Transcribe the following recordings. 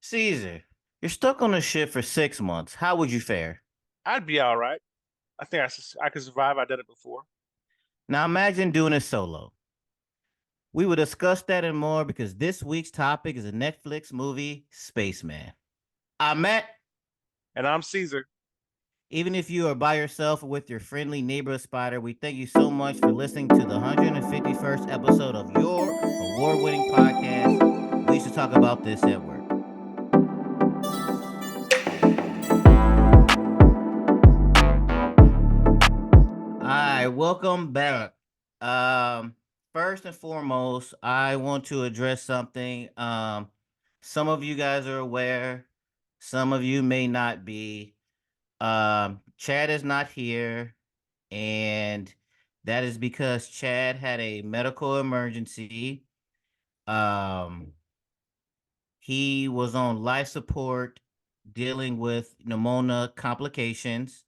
Caesar, you're stuck on a ship for 6 months. How would you fare? I'd be all right. I think I could survive. I did it before. Now imagine doing it solo. We will discuss that and more because this week's topic is a Netflix movie, Spaceman. I'm Matt. And I'm Caesar. Even if you are by yourself or with your friendly neighborhood spider, we thank you so much for listening to the 151st episode of your award winning podcast. We used to talk about this at work. All right, welcome back. Um, First and foremost, I want to address something. Some of you guys are aware, some of you may not be. Chad is not here, and that is because Chad had a medical emergency. Um, he was on life support dealing with pneumonia complications.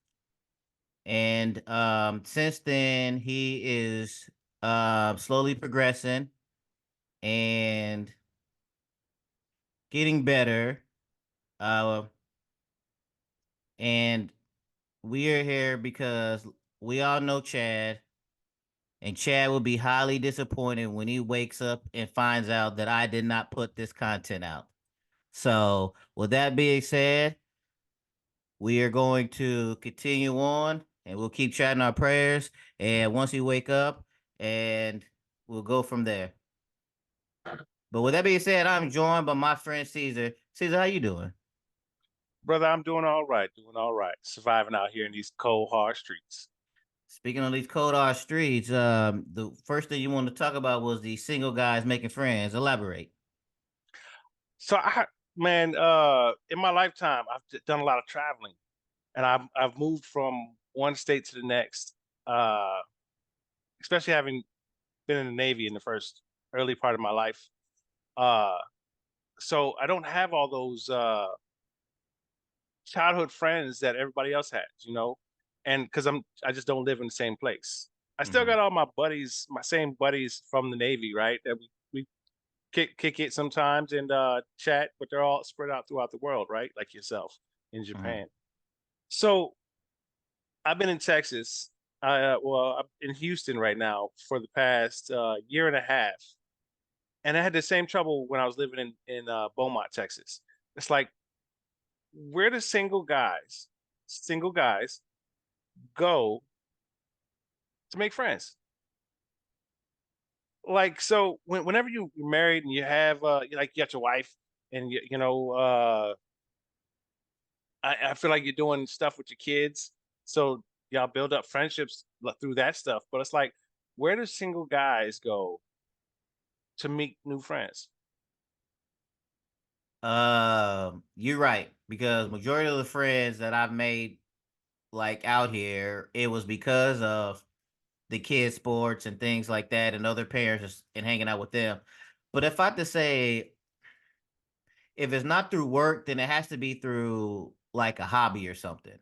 And since then, he is slowly progressing and getting better. Uh, and we are here because we all know Chad, and Chad will be highly disappointed when he wakes up and finds out that I did not put this content out. So, with that being said, we are going to continue on and we'll keep chatting our prayers. And once you wake up, and we'll go from there. But with that being said, I'm joined by my friend Caesar. Caesar, how you doing? Brother, I'm doing all right. Doing all right. Surviving out here in these cold, hard streets. Speaking of these cold hard streets, the first thing you want to talk about was the single guys making friends. Elaborate. So man, in my lifetime, done a lot of traveling, and I've moved from one state to the next. Uh, Especially having been in the Navy in the first early part of my life. Uh, so I don't have all those childhood friends that everybody else has, and because I just don't live in the same place. I still Mm-hmm. got all my buddies, my same buddies from the Navy, right? That we kick it sometimes and chat, but they're all spread out throughout the world, right? Like yourself in Mm-hmm. Japan. So I've been in Texas. I'm in Houston right now for the past year and a half, and I had the same trouble when I was living in Beaumont, Texas. It's like, where do single guys go to make friends? Like, so whenever you're married and you have you got your wife, and I feel like you're doing stuff with your kids, so y'all build up friendships through that stuff. But it's like, where do single guys go to meet new friends? You're right because majority of the friends that I've made like out here, it was because of the kids' sports and things like that, and other parents and hanging out with them. But if I had to say, if it's not through work, then it has to be through like a hobby or something.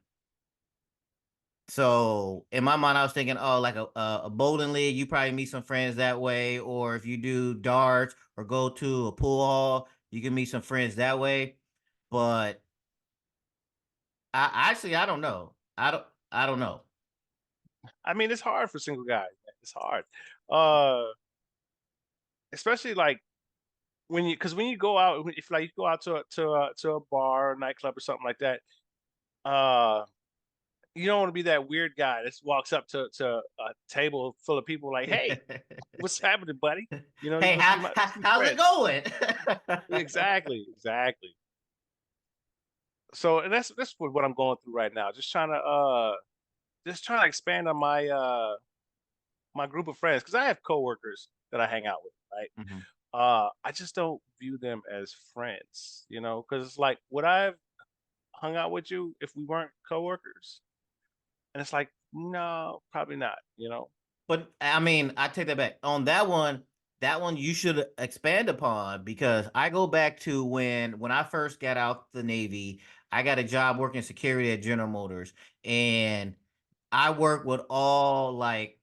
So in my mind, I was thinking, oh, like a bowling league, you probably meet some friends that way, or if you do darts or go to a pool hall, you can meet some friends that way. But I don't know. I don't know. I mean, it's hard for single guys, man. It's hard, uh, especially like because when you go out, if like you go out to a bar or nightclub or something like that, uh, you don't want to be that weird guy that walks up to a table full of people like, "Hey, what's happening, buddy?" You Hey, want to see see how's it friends. going? Exactly, exactly. So, and that's what I'm going through right now. Just trying to expand on my group of friends because I have coworkers that I hang out with, right? Mhm. I just don't view them as friends, because it's like, would I have hung out with you if we weren't coworkers? And it's like, no, probably not. But I mean, I take that back. On that one you should expand upon because I go back to when I first got out the Navy, I got a job working security at General Motors, and I work with all like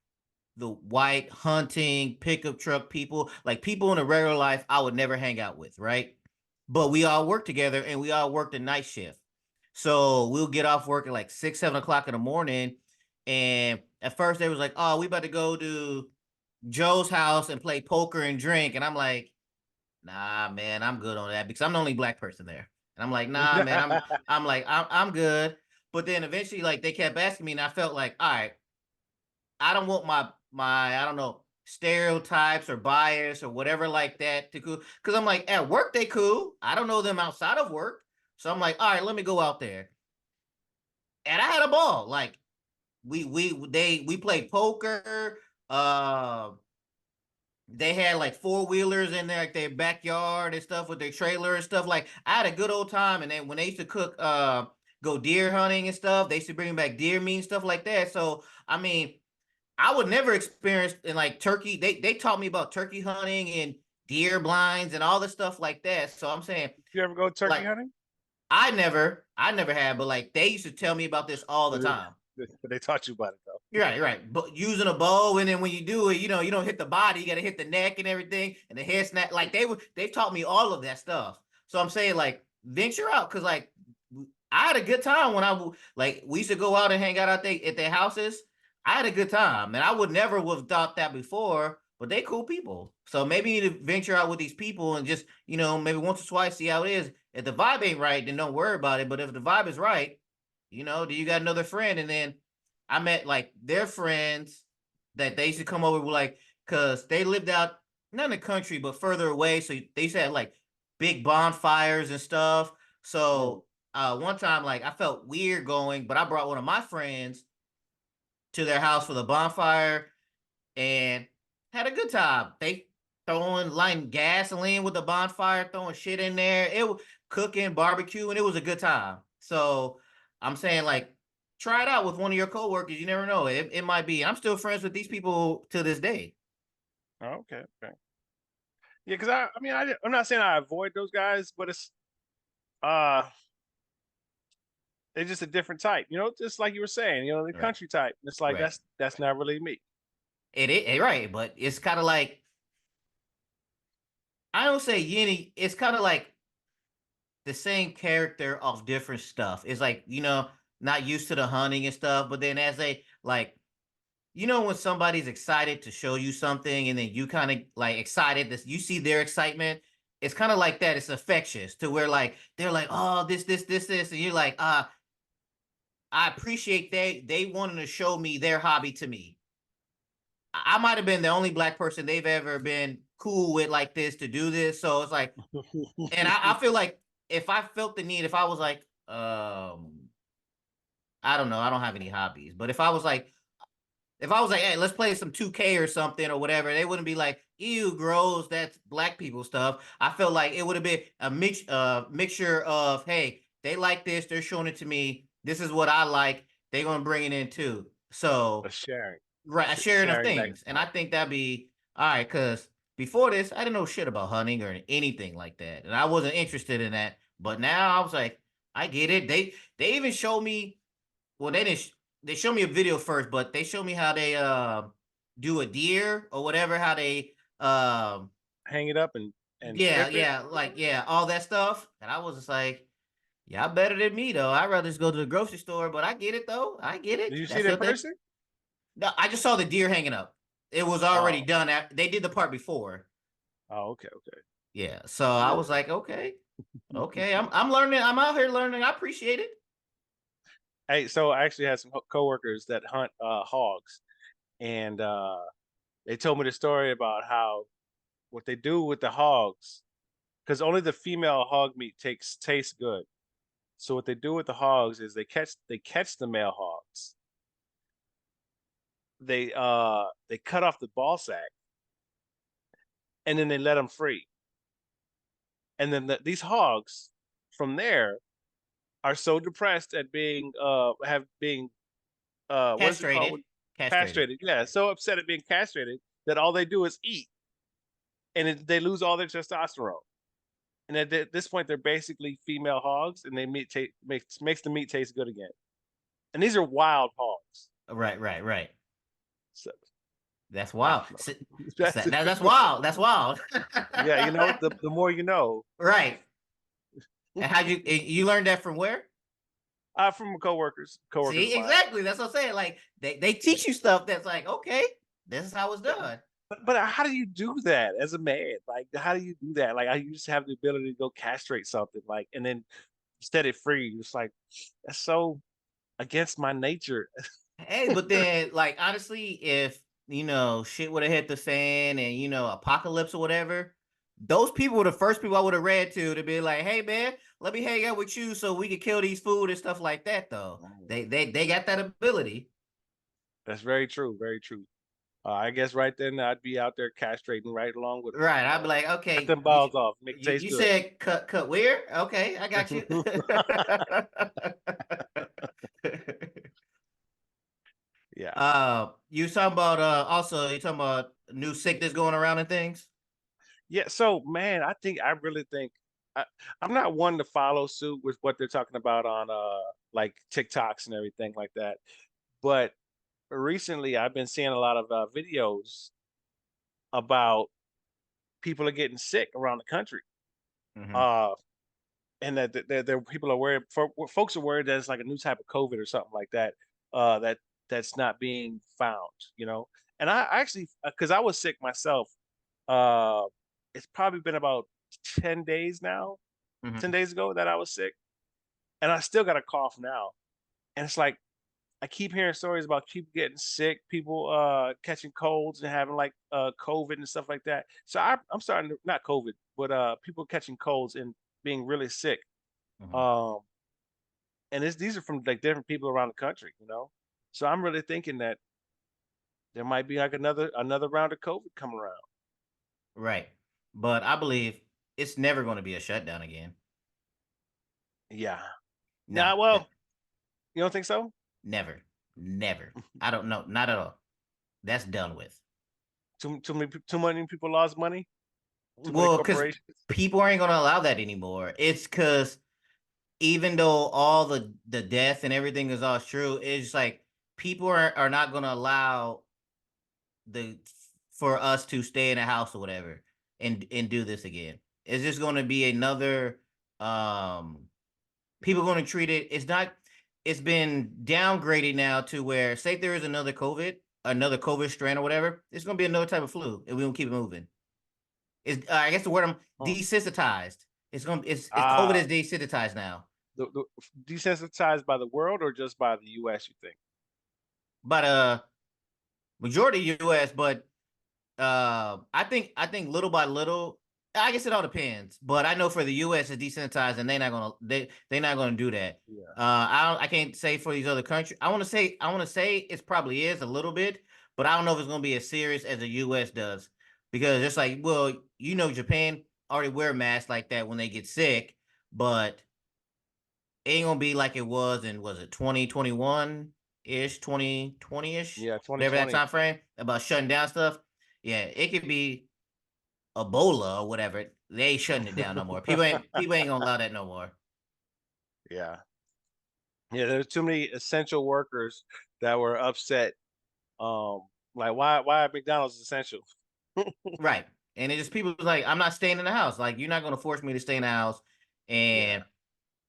the white hunting pickup truck people, like people in a regular life I would never hang out with, right? but we all worked together and we all worked a night shift. So we'll get off work at like 6, 7 o'clock in the morning. And at first they was like, "Oh, we about to go to Joe's house and play poker and drink." And I'm like, "Nah, man, I'm good on that because I'm the only black person there." And I'm like, "Nah, man, I'm good." But then eventually, like they kept asking me, and I felt like, all right, I don't want my I don't know stereotypes or bias or whatever like that to cool. Because I'm like at work they cool. I don't know them outside of work, so I'm like, all right, let me go out there, and I had a ball. Like we played poker. Uh, they had like four wheelers in their like their backyard and stuff with their trailer and stuff. Like I had a good old time. And then when they used to cook, go deer hunting and stuff, they used to bring back deer meat and stuff like that. So I mean, I would never experience in like turkey. They taught me about turkey hunting and deer blinds and all this stuff like that. So I'm saying You ever go turkey like hunting? I never had, but like they used to tell me about this all the time. They taught you about it though. You're right, you're right. But using a bow, and then when you do it, you don't hit the body. You got to hit the neck and everything, and the head snap. Like they taught me all of that stuff. So I'm saying like venture out because like I had a good time when like we used to go out and hang out at their houses. I had a good time, and I would never have thought that before. But they cool people, so maybe you need to venture out with these people and just maybe once or twice see how it is. If the vibe ain't right, then don't worry about it. But if the vibe is right, do you got another friend? And then I met like their friends that they used to come over with, like, cause they lived out not in the country but further away. So they used to have like big bonfires and stuff. Mm. So one time like I felt weird going, but I brought one of my friends to their house for the bonfire and had a good time. They throwing lighting gasoline with the bonfire, throwing shit in there. It was cooking barbecue, and it was a good time. So I'm saying like try it out with one of your coworkers. You never know. It might be. I'm still friends with these people to this day. Oh, okay, okay. Yeah, because I mean, I'm not saying I avoid those guys, but uh, they're just a different type. Just like you were saying, the Right. country type. It's like Right. that's not really me. It is right, but it's kind of like I don't say Yeni. It's kind of like the same character of different stuff. It's like not used to the hunting and stuff, but then as they like when somebody's excited to show you something and then you kind of like excited that you see their excitement, it's kind of like that. It's infectious to where like they're like, oh, this, and you're like, I appreciate they wanting to show me their hobby to me. I might have been the only black person they've ever been cool with like this to do this. So it's like, and I feel like if I felt the need, if I was like, I don't know, I don't have any hobbies, but if I was like, hey, let's play some 2K or something or whatever, they wouldn't be like, ew, gross, that's black people stuff. I felt like it would have been a mixture of, hey, they like this, they're showing it to me. This is what I like. They're gonna bring it in too. A So sharing, right, a sharing of sharing back and things. And I forth. think that'd be all right, because before this, I didn't know shit about hunting or anything like that. And I wasn't interested in that. But now I was like, I get it. They even showed me well, they didn't. They showed me a video first, but they showed me how they do a deer or whatever. How they Hang it up and yeah, flip it. yeah, like yeah, all that stuff. And I was just like, y'all better than me though. I'd rather just go to the grocery store. But I get it though. I get Did it. you see That's it in what they. person? No, I just saw the deer hanging up. It was already Oh, done. They did the part before. oh, okay, okay. Yeah. So I Yeah. was like, okay, okay. I'm learning. I'm out here learning. I appreciate it. Hey, so I actually had some coworkers that hunt hogs, and they told me the story about how what they do with the hogs, because only the female hog meat tastes good. So what they do with the hogs is they catch the male hogs. They cut off the ball sack and then they let them free. And then these hogs from there are so depressed at being what is it called Castrated. Castrated. castrated. Yeah, so upset at being castrated that all they do is eat and they lose all their testosterone. And at this point, they're basically female hogs, and they makes the meat taste good again. And these are wild hogs. Right. Right. Right. So That's I wild. don't know. That's wild. That's wild. Yeah, the more you know. Right. And you learned that from where? From coworkers of See, mine. exactly. That's what I'm saying. Like they teach you stuff that's like, okay, this is how it's Yeah, done. but how do you do that as a man? Like, how do you do that? Like, you just have the ability to go castrate something, like, and then set it free. It's like that's so against my nature. Hey, but then like honestly, if shit would have hit the fan and apocalypse or whatever, those people were the first people I would have read to be like, hey man, let me hang out with you so we could kill these food and stuff like that. Though Mm. they got that ability. That's very true. Very true. I guess right then I'd be out there castrating right along with them. Right. You I'd be know, like, cut okay, them balls off, make it taste you good. said cut where? Okay, I got you. Yeah. You talking about also you talking about new sickness going around and things? Yeah. So, man, I really think I, I'm not one to follow suit with what they're talking about on like TikToks and everything like that. But recently, I've been seeing a lot of videos about people are getting sick around the country. Hmm. Uh, and that people are worried. Folks are worried that it's like a new type of COVID or something like that. That's not being found. And I actually, because I was sick myself. Uh, it's probably been about 10 days now. Hmm. 10 days ago that I was sick, and I still got a cough now. And it's like I keep hearing stories about people getting sick, people catching colds and having like COVID and stuff like that. So I'm starting to, not COVID, but people catching colds and being really sick. Hmm. Um, and these are from like different people around the country. So I'm really thinking that there might be like another round of COVID coming around. Right. But I believe it's never going to be a shutdown again. Yeah. No, Nah. Well, you don't think so? never, never. I don't know, not at all. That's done with. Too many people lost money. Too many Well, because corporations. people aren't going to allow that anymore. It's because even though all the death and everything is all true, it's like people are not going to allow the for us to stay in a house or whatever and do this again. It's just going to be another um people going to treat it. It's been downgraded now to where say if there is another COVID strand or whatever, it's going to be another type of flu and we don't keep it moving. It's I guess the word I'm Huh. desensitized. It's COVID Ah, is desensitized now. the desensitized by the world or just by the U.S. You think? But majority US, but I think little by little. I guess it all depends, but I know for the U.S. it's desensitized, and they're not gonna do that. Yeah. I can't say for these other countries. I want to say it probably is a little bit, but I don't know if it's gonna be as serious as the U.S. does because it's like, well, Japan already wear masks like that when they get sick, but it ain't gonna be like it was it 2021 ish, 2020 ish, Yeah, whatever that 2020. time frame about shutting down stuff. Yeah, it could be Ebola or whatever. They ain't shutting it down no more. People ain't gonna allow that no more. Yeah. Yeah, there's too many essential workers that were upset. Like why are McDonald's essential? Right. And it just people like, I'm not staying in the house. Like, you're not gonna force me to stay in the house. Yeah.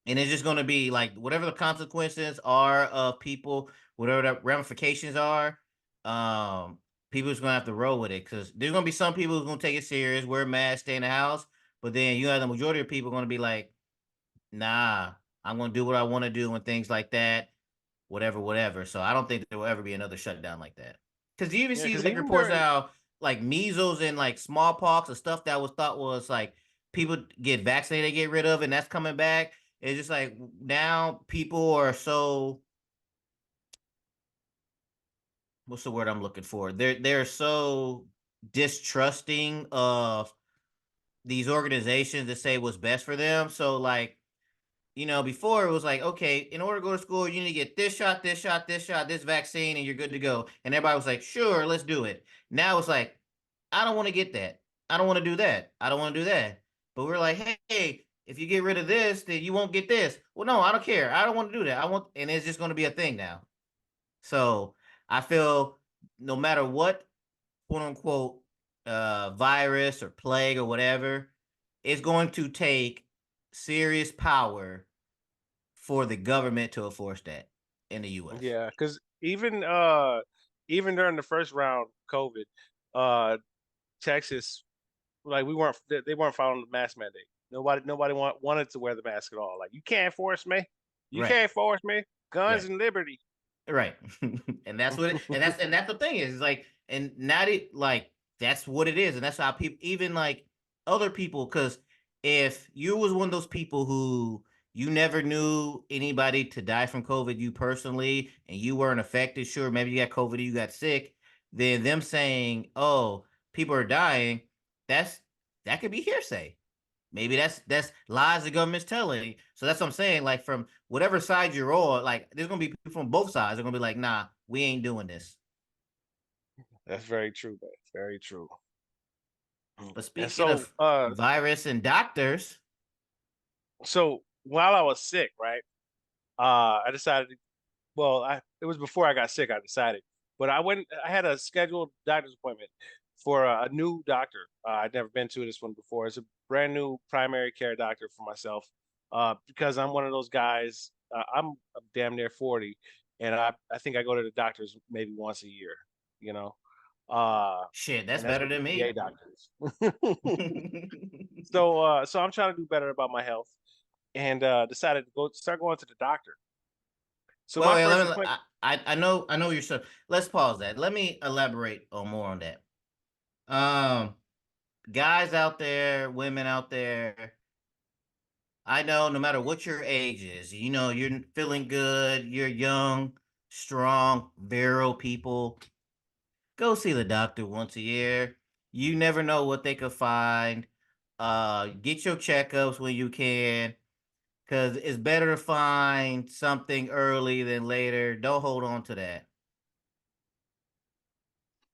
And it's just gonna be like whatever the consequences are of people, whatever the ramifications are, people just gonna have to roll with it. Cause there's gonna be some people who's gonna take it serious, wear a mask, stay in the house, but then you have the majority of people gonna be like, nah, I'm gonna do what I want to do and things like that, whatever, whatever. So I don't think there will ever be another shutdown like that. Because you even Yeah, see because like even reports during now, like measles and like smallpox and stuff that was thought was like people get vaccinated, get rid of, and that's coming back. It's just like now people are so what's the word I'm looking for? They're so distrusting of these organizations that say what's best for them. So like before it was like, okay, in order to go to school, you need to get this shot, this shot, this shot, this vaccine, and you're good to go. And everybody was like, sure, let's do it. Now it's like, I don't want to get that. I don't want to do that. I don't want to do that. But we're like, hey, if you get rid of this, then you won't get this. Well, no, I don't care. I don't want to do that. And it's just going to be a thing now. So I feel no matter what quote unquote virus or plague or whatever, it's going to take serious power for the government to enforce that in the US. Yeah, because even during the first round of COVID, uh, Texas, like we weren't they weren't following the mask mandate. Nobody wanted to wear the mask at all. Like you can't force me. You Right. can't force me. Guns Right. and liberty. Right. And that's what and that's the thing is like and not it like that's what it is. And that's how people even like other people, because if you was one of those people who you never knew anybody to die from COVID, you personally, and you weren't affected, sure, maybe you got COVID, you got sick, then them saying, oh, people are dying, that's that could be hearsay. Maybe that's lies the government's telling. So that's what I'm saying. Like from whatever side you're on, like there's gonna be people from both sides. They're gonna be like, nah, we ain't doing this. That's very true, man. Very true. But And speaking so, of virus and doctors, so while I was sick, right? I decided. Well, it was before I got sick. I decided, but I went. I had a scheduled doctor's appointment for a new doctor. I'd never been to this one before. It's a brand new primary care doctor for myself. Because I'm one of those guys. I'm damn near 40, and I think I go to the doctors maybe once a year. You know, uh, shit, that's and that's better with the than VA me. doctors. So I'm trying to do better about my health, and decided to start going to the doctor. So Wait, my wait, first let me. appointment. I know you're so. Let's pause that. Let me elaborate on more on that. Um, guys out there, women out there, I know no matter what your age is, you know, you're feeling good, you're young, strong, virile people. Go see the doctor once a year. You never know what they could find. Get your checkups when you can, because it's better to find something early than later. Don't hold on to that.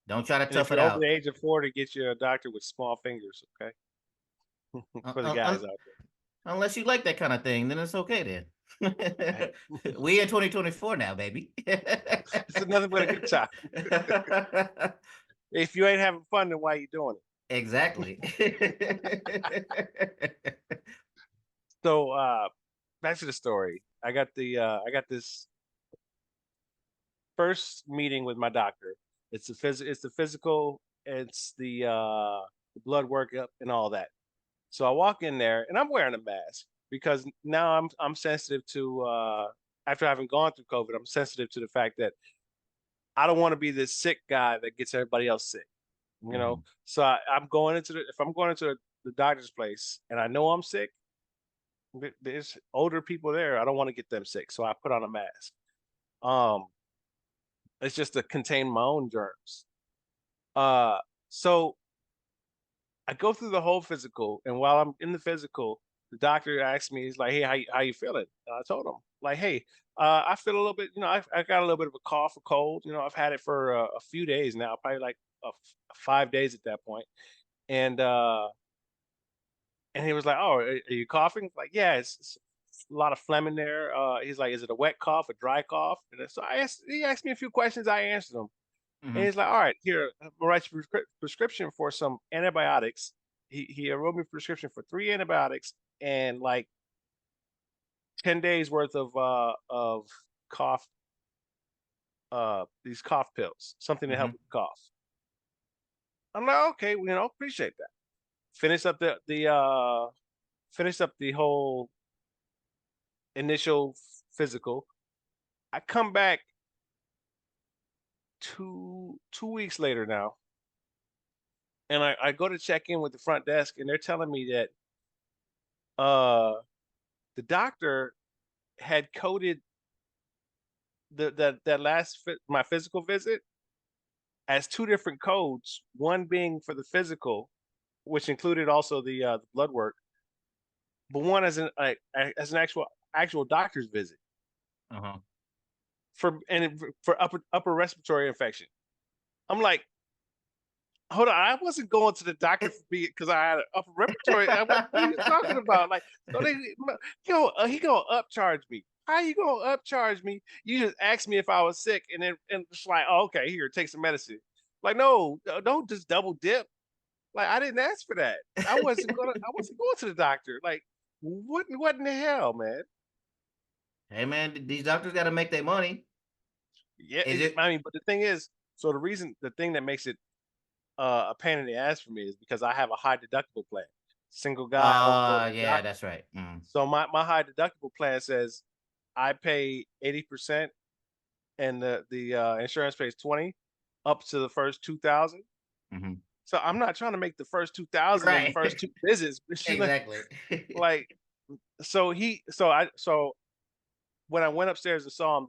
Don't try to And if tough it you're over the out. age of 40, get you a doctor with small fingers, okay? Uh, For the uh, guys un- out unless you like that kind of thing, then it's okay then. there. We in 2024 now, baby. It's nothing but a good time. If you ain't having fun, then why are you doing Exactly. it? So back to the story. I got this first meeting with my doctor. It's the physical, it's the blood workup and all that. So I walk in there and I'm wearing a mask because now I'm sensitive to after having gone through COVID, I'm sensitive to the fact that I don't want to be this sick guy that gets everybody else sick. You know, Mhm, so I'm going into if I'm going into the doctor's place and I know I'm sick, there's older people there. I don't want to get them sick, so I put on a mask. Um, it's just to contain my own germs. Uh, so I go through the whole physical, and while I'm in the physical, the doctor asks me, he's like, "Hey, how you feeling?" And I told him, like, "Hey, I feel a little bit, I got a little bit of a cough, a cold. I've had it for a few days now, probably like 5 days at that point." And and he was like, "Oh, are you coughing?" Like, "Yeah, it's a lot of phlegm in there." He's like, "Is it a wet cough, a dry cough?" And then so he asked me a few questions. I answered them. And mhm, he's like, "All right, here, I'm write you a prescription for some antibiotics." He wrote me a prescription for 3 antibiotics and like 10 days worth of cough these cough pills, something to help mhm, with the cough. I'm like, okay, well, appreciate that. Finish up finish up the whole initial physical. I come back two weeks later now, and I go to check in with the front desk, and they're telling me that uh the doctor had coded that my physical visit as two different codes. One being for the physical, which included also the blood work, but one as an actual doctor's visit uh-huh. for upper respiratory infection. I'm like, hold on, I wasn't going to the doctor for being because I had an upper respiratory. I'm like, what are you talking about? Like, so he gonna upcharge me. How you gonna upcharge me? You just asked me if I was sick, and it's like, oh, okay, here, take some medicine. Like, no, don't just double dip. Like, I didn't ask for that. I wasn't going to the doctor. Like, What in the hell, man? Hey man, these doctors got to make their money. Yeah, Is it? I mean, but the thing is, so the thing that makes it a pain in the ass for me is because I have a high deductible plan. Single guy, I don't go to the Yeah, doc. that's right. Mm, So my high deductible plan says I pay 80% and the insurance pays 20 up to the first 2,000. hmm. So I'm not trying to make the first 2,000 in the Right. first two visits. But Exactly. like so when I went upstairs and saw him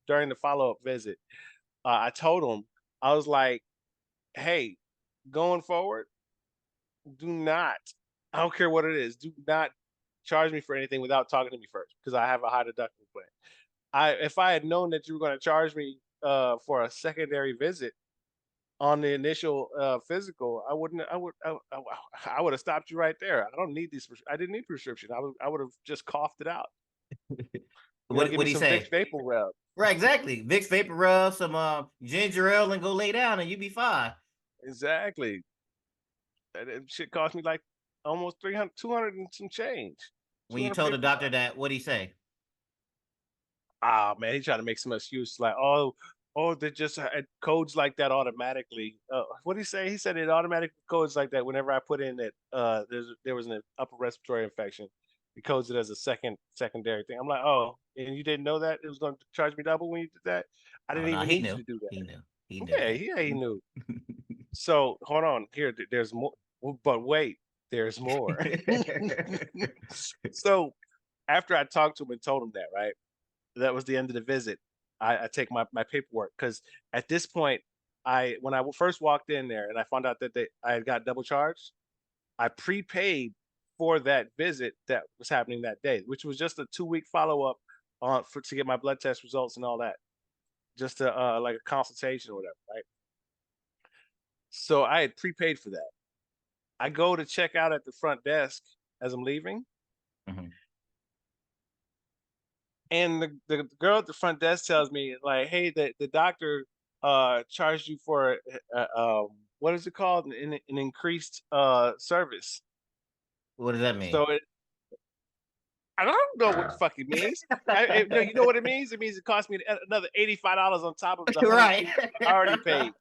during the follow up visit, I told him I was like, "Hey, going forward, do not. I don't care what it is. Do not charge me for anything without talking to me first because I have a high deductible plan. If I had known that you were going to charge me for a secondary visit on the initial physical, I wouldn't. I would have stopped you right there. I don't need these. I didn't need prescription. I would have just coughed it out. What Give what me do you some Vicks say? Vapor Rub. Right, exactly. Vicks vapor rub, some ginger ale, and go lay down, and you be fine. Exactly. That shit cost me like almost 300, 200 and some change. When you 200 told the doctor 255. that, what would he say? Ah, man, he tried to make some excuse like, oh, they just had codes like that automatically. What did he say? He said it automatically codes like that whenever I put in that there was an upper respiratory infection. It codes it as a secondary thing. I'm like, oh, and you didn't know that it was going to charge me double when you did that? I Oh didn't no, even he need you knew. to do that. He knew. He knew Yeah, that. he knew. So hold on, here, there's more, but wait, there's more. So after I talked to him and told him that, right? That was the end of the visit. I take my paperwork because at this point, I when I first walked in there and I found out that I had got double charged, I prepaid for that visit that was happening that day, which was just a 2 week follow up on for to get my blood test results and all that, just to like a consultation or whatever, right? So I had prepaid for that. I go to check out at the front desk as I'm leaving, Mhm. and the girl at the front desk tells me like, "Hey, the doctor charged you for what is it called? An increased service." What does that So mean? I don't know what the fuck it means. No, you know what it means? It means it cost me another $85 on top of the Right. 150 I already paid.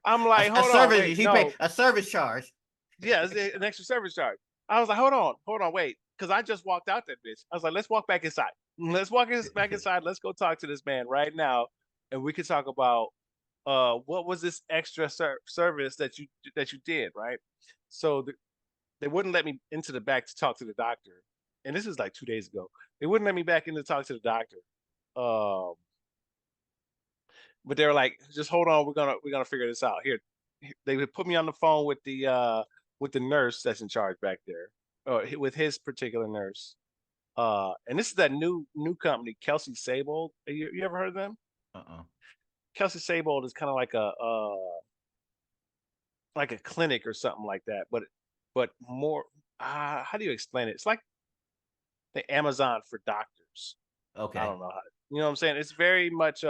I'm a, like, a hold on, service. wait, He paid no, a service charge. yeah, it's an extra service charge. I was like, hold on, wait, because I just walked out that bitch. I was like, let's walk back inside. Let's back inside. Let's go talk to this man right now, and we can talk about what was this extra service that you did, right? So they wouldn't let me into the back to talk to the doctor, and this is like 2 days ago. They wouldn't let me back in to talk to the doctor. Um, but they were like, just hold on, we're gonna figure this out. Here, they would put me on the phone with the nurse that's in charge back there, with his particular nurse. And this is that new company, Kelsey Sable. You ever heard of them? Uh-uh. Kelsey Sable is kind of like a clinic or something like that, but more. How do you explain it? It's like the Amazon for doctors. I Okay. don't know how. You know what I'm saying? It's very much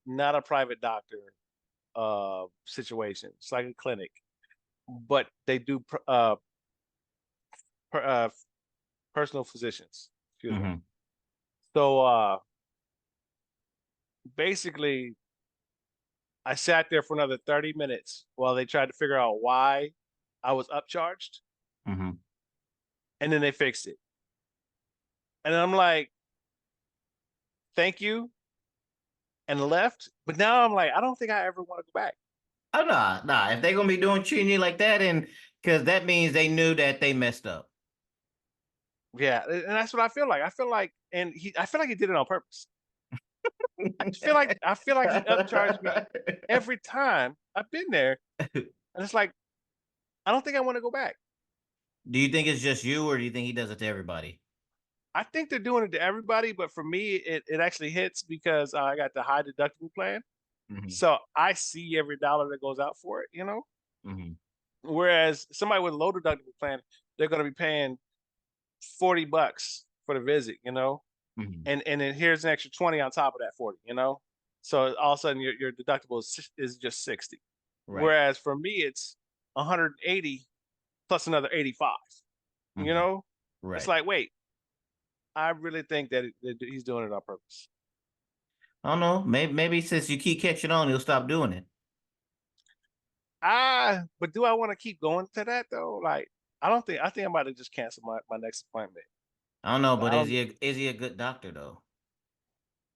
not a private doctor situation. It's like a clinic, but they do per, personal physicians. Excuse me. Hmm. So basically, I sat there for another 30 minutes while they tried to figure out why I was upcharged, Hmm. and then they fixed it. And I'm like, thank you, and left. But now I'm like, I don't think I ever want to go back. Oh no, nah. If they're gonna be doing treating you like that, and because that means they knew that they messed up. Yeah, and that's what I feel like. I feel like he did it on purpose. I feel like he upcharged me every time I've been there, and it's like I don't think I want to go back. Do you think it's just you, or do you think he does it to everybody? I think they're doing it to everybody, but for me, it actually hits because I got the high deductible plan, Hmm. so I see every dollar that goes out for it. Hmm. Whereas somebody with a low deductible plan, they're going to be paying $40 for the visit. Hmm. And then here's an extra 20 on top of that 40. So all of a sudden your deductible is just 60. Right. Whereas for me, it's 180 plus another 85. You Hmm. know? It's Right. like, wait, I really think that he's doing it on purpose. I don't know. Maybe since you keep catching on, he'll stop doing it. But do I want to keep going to that though? Like, I don't think. I think I'm about to just cancel my next appointment. I don't know, but I don't. is he a good doctor though?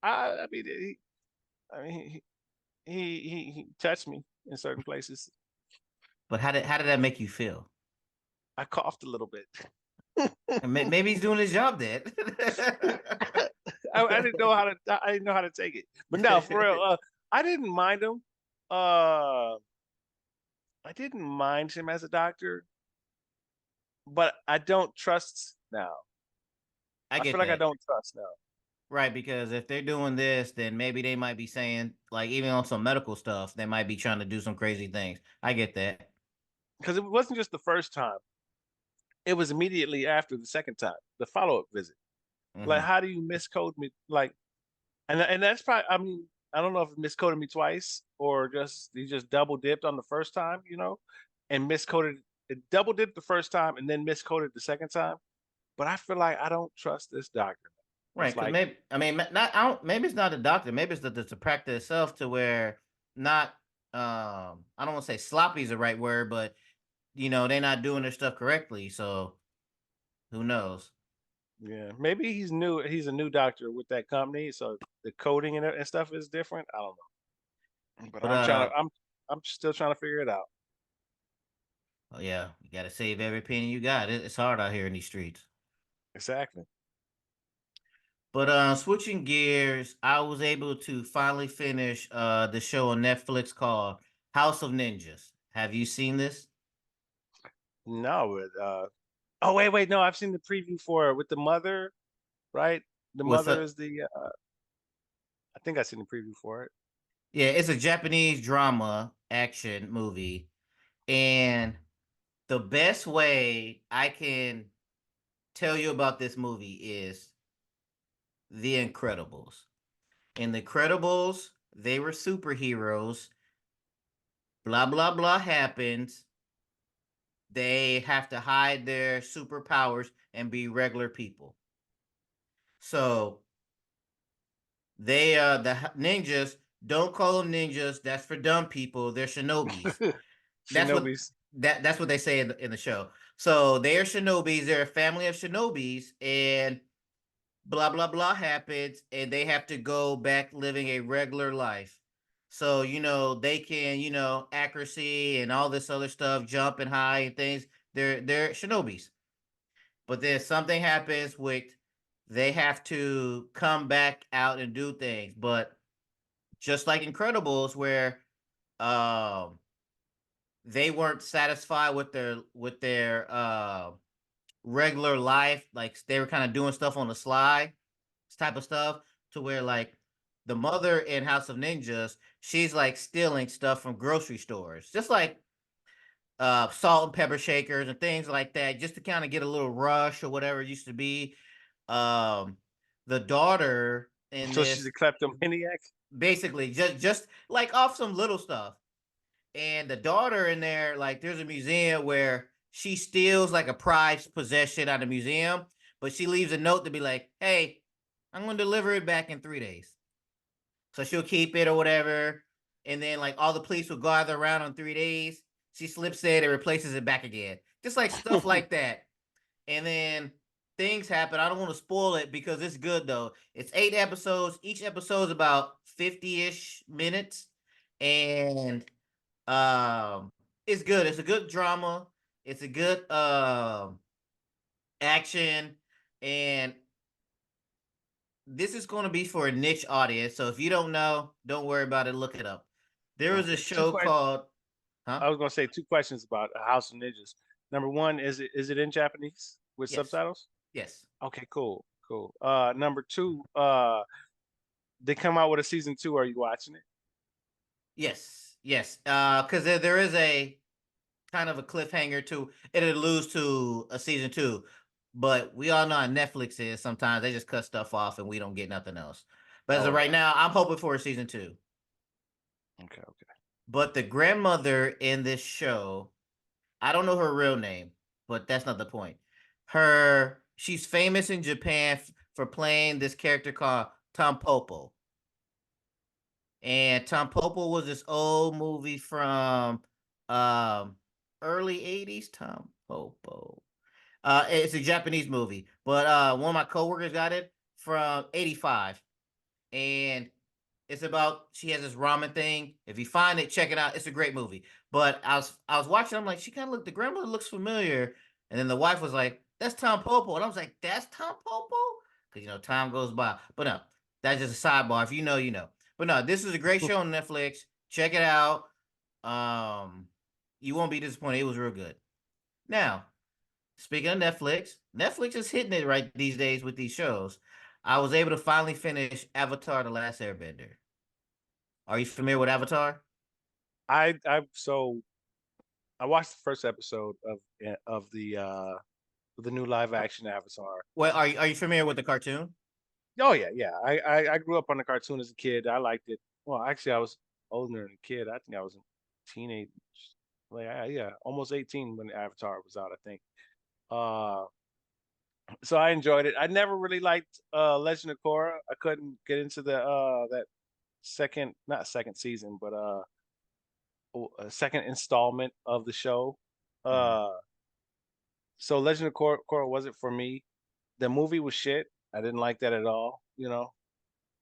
I mean, I mean, he touched me in certain places. But how did that make you feel? I coughed a little bit. And maybe he's doing his job then. I didn't know how to. I didn't know how to take it. But no, for real, I didn't mind him. Uh, I didn't mind him as a doctor, but I don't trust now. I I feel get like I that. don't trust now Right, because if they're doing this, then maybe they might be saying, like, even on some medical stuff, they might be trying to do some crazy things. I get that. because it wasn't just the first time. It was immediately after the second time, the follow up visit. Like, Hmm. how do you miscode me? Like, and that's probably. I mean, I don't know if he miscoded me twice or just he just double dipped on the first time, and miscoded. It double dipped the first time and then miscoded the second time. But I feel like I don't trust this doctor. Right, It's because like, maybe I mean not I don't maybe it's not a doctor, maybe it's the practice itself to where not I don't want to say sloppy is the right word, but they're not doing their stuff correctly. So who knows? yeah, maybe he's new. He's a new doctor with that company, so the coding and stuff is different. I don't know, but But I'm still trying to figure it out. oh yeah, you got to save every penny you got. It's hard out here in these streets. Exactly. But switching gears, I was able to finally finish the show on Netflix called House of Ninjas. Have you seen this? No, oh wait, no, I've seen the preview for it with the mother, right? The With mother is the. I think I've seen the preview for it. Yeah, it's a Japanese drama action movie, and the best way I can tell you about this movie is The Incredibles. In The Incredibles, they were superheroes. Blah blah blah happens. They have to hide their superpowers and be regular people. So the ninjas don't call them ninjas. That's for dumb people. They're shinobis. That's what Shinobi's. that's what they say in the show. So they are shinobis. They're a family of shinobis, and blah blah blah happens, and they have to go back living a regular life. So they can accuracy and all this other stuff, jump and high and things. They're shinobis, but then something happens with they have to come back out and do things. But just like Incredibles, where um they weren't satisfied with their regular life, like they were kind of doing stuff on the sly type of stuff, to where like the mother in House of Ninjas, she's like stealing stuff from grocery stores, just like salt and pepper shakers and things like that, just to kind of get a little rush or whatever it used to be. um the daughter in So she's a this, kleptomaniac. basically just like off some little stuff. And the daughter in there, like there's a museum where she steals like a prized possession out of the museum, but she leaves a note to be like, hey, I'm going to deliver it back in 3 days. So she'll keep it or whatever. And then like all the police will gather around on 3 days. She slips it and replaces it back again. Just like stuff like that. And then things happen. I don't want to spoil it because it's good though. It's 8 episodes. Each episode is about 50-ish minutes. And um, it's good. It's a good drama. It's a good action, and this is going to be for a niche audience. So if you don't know, don't worry about it. Look it up. There was a Okay. Two show questions. called, huh? I was gonna say two questions about House of Ninjas. Number one, is it in Japanese with Yes, subtitles? yes, Okay, cool, cool. Number two, they come out with a season two. Are you watching it? yes, yes. Because there is a kind of a cliffhanger to it alludes to a season two, but we all know how Netflix is. Sometimes they just cut stuff off and we don't get nothing else. But as of Oh right yeah. now, I'm hoping for a season two. Okay, okay. But the grandmother in this show, I don't know her real name, but that's not the point. Her she's famous in Japan for playing this character called Tom Popo. And Tom Popo was this old movie from um early 80s. Tom Popo. It's a Japanese movie, but one of my coworkers got it from 85. And it's about she has this ramen thing. If you find it, check it out. It's a great movie. But I was watching. I'm like, she kind of looked. The grandmother looks familiar. And then the wife was like, "That's Tom Popo," and I was like, "That's Tom Popo," because time goes by. But no, that's just a sidebar. If you know, you know. But no, this is a great show on Netflix. Check it out. Um, you won't be disappointed. It was real good. Now, speaking of Netflix, Netflix is hitting it right these days with these shows. I was able to finally finish Avatar: The Last Airbender. Are you familiar with Avatar? So I watched the first episode of the new live action Avatar. Well, are you familiar with the cartoon? Oh yeah, yeah. I grew up on the cartoon as a kid. I liked it. Well, actually, I was older than a kid. I think I was a teenage, yeah, almost 18 when Avatar was out. I think. Uh, so I enjoyed it. I never really liked Legend of Korra. I couldn't get into the that second, not second season, but a second installment of the show. Mhm. Uh, so Legend of Korra wasn't for me. The movie was shit. I didn't like that at all.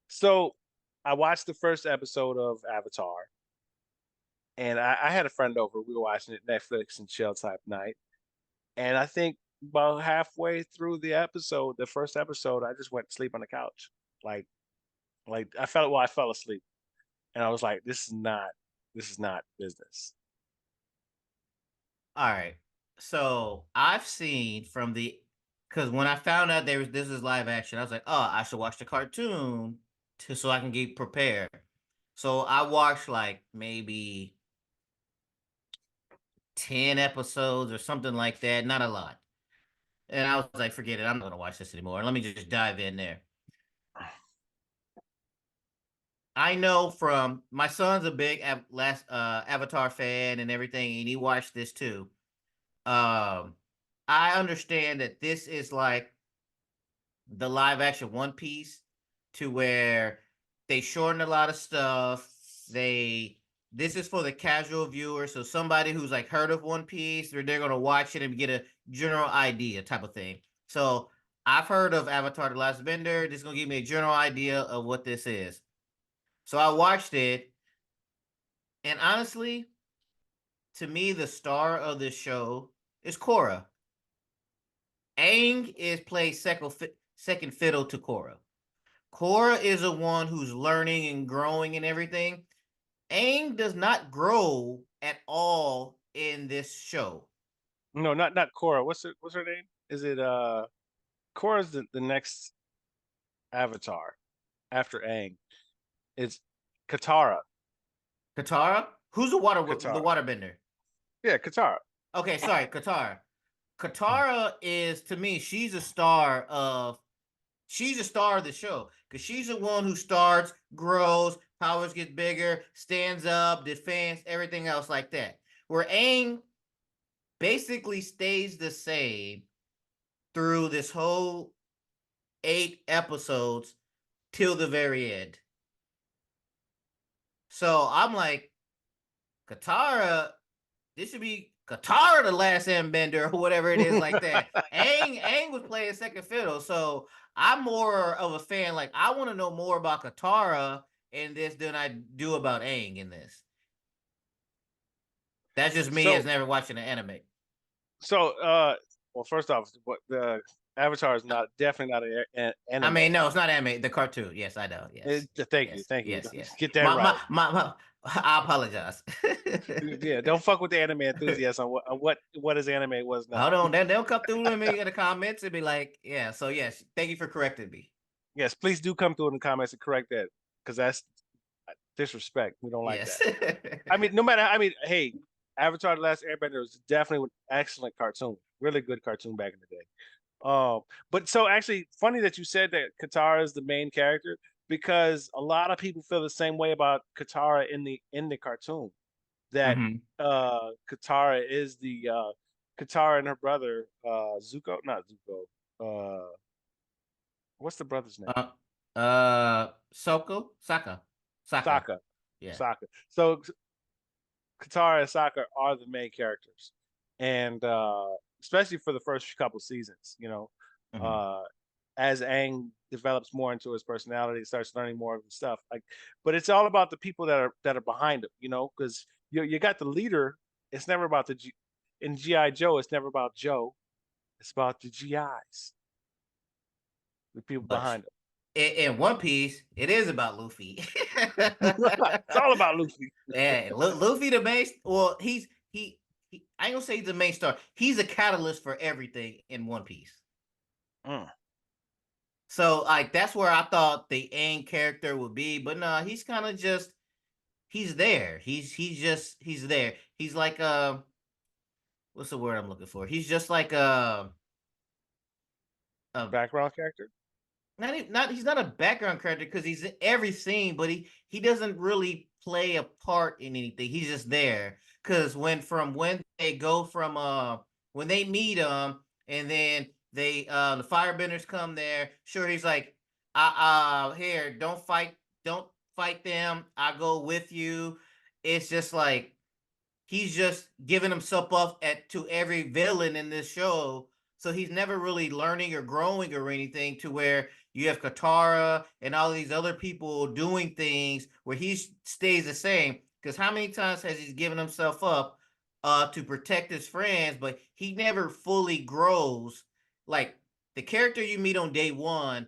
So I watched the first episode of Avatar, and I had a friend over. We were watching it Netflix and chill type night, and I think about halfway through the first episode, I just went to sleep on the couch. Like, I fell asleep, and I was like, this is not business. All right. So I've seen from the because when I found out this is live action, I was like, oh, I should watch the cartoon so I can get prepared. So I watched like maybe 10 episodes or something like that, not a lot. And I was like, forget it, I'm not gonna watch this anymore. Let me just dive in there. I know from my son's a big last Avatar fan and everything, and he watched this too. Um, I understand that this is like the live action One Piece to where they shorten a lot of stuff. They This is for the casual viewer, so somebody who's like heard of One Piece, they're gonna watch it and get a general idea type of thing. So I've heard of Avatar: The Last Bender. This is gonna give me a general idea of what this is. So I watched it, and honestly, to me, the star of this show is Korra. Aang is played second fiddle to Korra. Korra is the one who's learning and growing and everything. Aang does not grow at all in this show. No, not Korra. What's her name? Is it Korra's the next Avatar after Aang? It's Katara. Katara, who's the Katara. waterbender? Yeah, Katara. Okay, sorry, Katara. Katara is to me, she's a star of the show because she's the one who starts, grows, powers get bigger, stands up, defends, everything else like that. Where Aang basically stays the same through this whole 8 episodes till the very end. So I'm like, Katara, this should be Katara the Last Airbender or whatever it is like that. Aang was playing second fiddle, so I'm more of a fan. Like I want to know more about Katara in this than I do about Aang in this. That's just me as so never watching an anime. well, first off, what the Avatar is not definitely not an I anime. mean, no, it's not anime. The cartoon. Yes, I know. Yes, Thank you, yes, thank you. yes, yes. Get that right. I apologize. Yeah, don't fuck with the anime enthusiasts on what is anime, what's not. Hold on, they'll come through to me in the comments and be like, "Yeah." So yes, thank you for correcting me. Yes, please do come through in the comments and correct that because that's disrespect. We don't like Yes. that. I mean, no matter. I mean, hey, Avatar: The Last Airbender was definitely an excellent cartoon, really good cartoon back in the day. Um, but so actually, funny that you said that Katara is the main character because a lot of people feel the same way about Katara in the cartoon. That Hmm. Katara is the Katara and her brother Zuko, not Zuko. Uh, what's the brother's name? Uh, Saka. Sokka. Yeah. Sokka. So Katara and Sokka are the main characters, and especially for the first couple seasons, Hmm. uh, as Aang develops more into his personality, starts learning more of the stuff. But it's all about the people that are behind him, because you got the leader. It's never about in GI Joe. It's never about Joe. It's about the GIs, the people But behind in One Piece, it is about Luffy. him. It's all about Luffy. Yeah, Luffy the main. Well, he. I ain't gonna say he's the main star. He's a catalyst for everything in One Piece. Mm. So like that's where I thought the Aang character would be, but no, he's kind of just he's there. He's there. He's like what's the word I'm looking for? He's just like a Background character. not he's not a background character because he's in every scene, but he doesn't really play a part in anything. He's just there. Cause when they go from when they meet him and then they the firebenders come there, sure he's like, here, don't fight them. I go with you. It's just like he's just giving himself up to every villain in this show. So he's never really learning or growing or anything to where you have Katara and all these other people doing things where he stays the same. Because how many times has he given himself up to protect his friends, but he never fully grows? Like the character you meet on day one,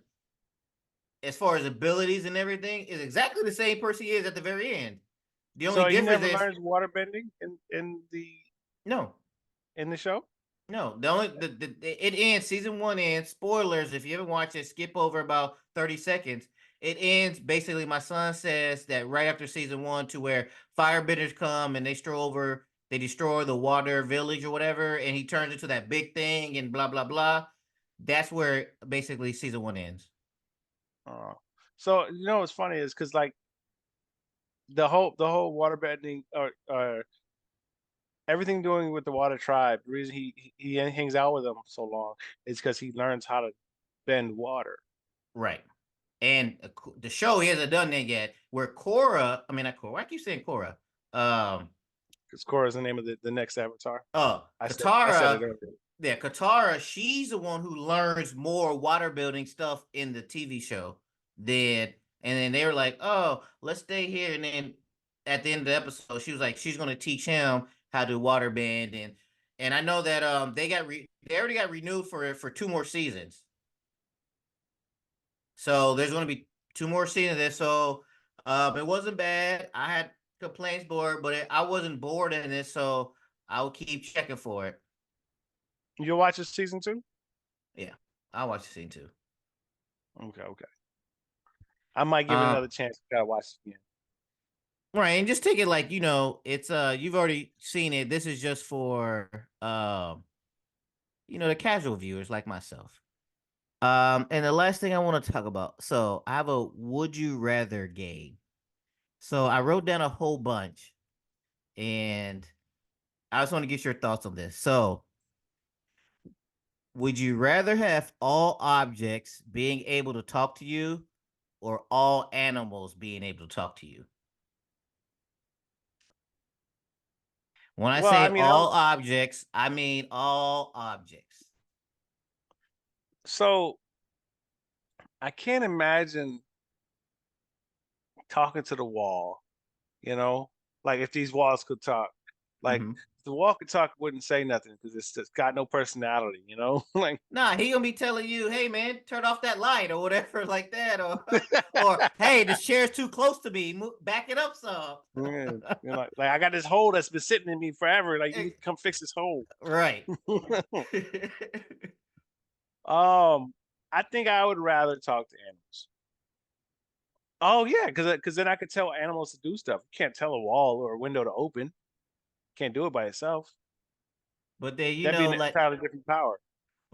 as far as abilities and everything, is exactly the same person he is at the very end. The only So he difference never is learns water bending no, in the show. no, the only it ends. Season one ends. Spoilers. If you haven't watched it, skip over about 30 seconds. It ends basically. My son says that right after season one, to where firebenders come and they destroy the water village or whatever, and he turns into that big thing and blah blah blah. That's where basically season one ends. Uh, so what's funny is because like the whole water bending or everything doing with the water tribe. The reason he hangs out with them so long is because he learns how to bend water. Right. And the show he hasn't done that yet. Where Korra, I mean not Korra. Why I keep saying Korra? Um, Because Korra is the name of the next avatar. I said it Katara, earlier. yeah, Katara, she's the one who learns more water building stuff in the TV show than, and then they were like, oh, let's stay here. And then at the end of the episode, she was like, she's going to teach him how to water bend. And I know that they already got renewed for two more seasons. So there's going to be two more seasons of this. So it wasn't bad. I had complaints for it, but I wasn't bored in it. So I will keep checking for it. You'll watch this season two? Yeah, I'll watch the scene too. Okay, okay. I might give it Um, another chance. Gotta watch it again. right, and just take it like it's you've already seen it. This is just for the casual viewers like myself. And the last thing I want to talk about. So I have a would you rather game. So I wrote down a whole bunch, and I just want to get your thoughts on this. So would you rather have all objects being able to talk to you, or all animals being able to talk to you? When I Well, I say mean, all objects, I mean all objects. so I can't imagine talking to the wall. You know, like if these walls could talk, like Mm-hmm. if the wall could talk, it wouldn't say nothing because it's just got no personality. Like Nah, he gonna be telling you, "Hey, man, turn off that light or whatever, like that, or or hey, this chair's too close to me. Back it up some." yeah, like I got this hole that's been sitting in me forever. Like you need to come fix this hole. Right. um, I think I would rather talk to animals. Oh yeah, because then I could tell animals to do stuff. You can't tell a wall or a window to open. Can't do it by itself. But then That'd be an entirely different power.